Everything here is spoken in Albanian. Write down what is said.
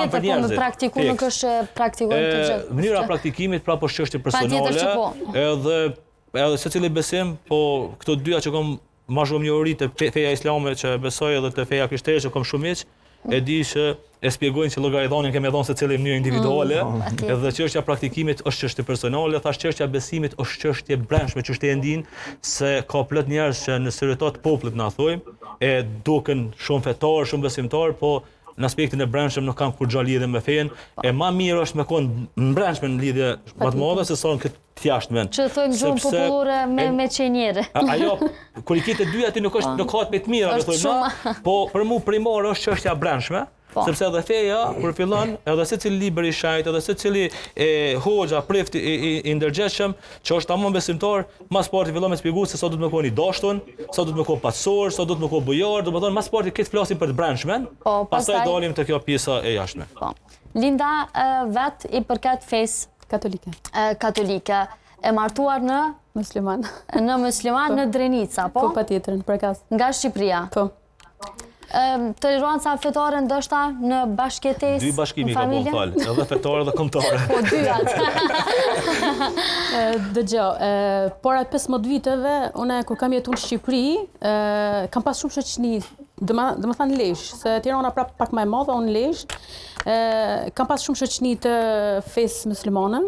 tjetër, po me praktiku nuk është praktikojnë të gjithë. Mënyra praktikimit, pra po çështje personale, edhe secili besim, po këto dyja që kam ma shumë njohuri të feja islame që besoj edhe të feja krishtere që kam shumë miq, e di që e spjegojnë që llogaridhanin kemi dhënë secili në mënyrë individuale, edhe çështja praktikimit është çështje personale, thash çështja besimit është çështje brendshme, çështje e ndin se ka plot njerëz që në seritet popullit na thojmë, e duken shumë fetar, shumë besimtar, po në aspektin e brendshëm nuk kanë kur gjë lidhje me fen, e më mirë është me kon brendshme në lidhje më të madhe se sa në këtë jashtëmen. Që thojmë gjuhën popullore me qenjere. Ajo, kur i kite dy aty nuk ka të më të mira, po për mua primore është çështja brendshme. Sepse edhe feja, kur fillon, edhe secili libër i shajt, edhe secili hoxha, prift i ndërgjegjshëm, që është tamam besimtar, mas parti fillon me shpjegoj se sa do të më koni dashtun, sa do të më kon pasor, sa do të më kon bujar, domethënë mas parti këtë flasim për të brendshmen, pastaj dalim te kjo pjesa e jashtme. Linda vet i përket fesë katolike. Katolike, e martuar në musliman. Në musliman në Drenica, po? Po patjetër, për kas. Nga Shqipëria. Po. Toleranca fetare ndoshta në bashkëtesë, dy bashkimi ka po falë, edhe fetare dhe kombëtare. Po dyat. Dëgjoj, para 15 viteve, unë kur kam jetuar në Shqipëri, kam pas shumë shoqëni, domethënë Lezhë, se Tirana prap pak më e madhe, unë Lezhë, kam pas shumë shoqëni të fesë muslimane.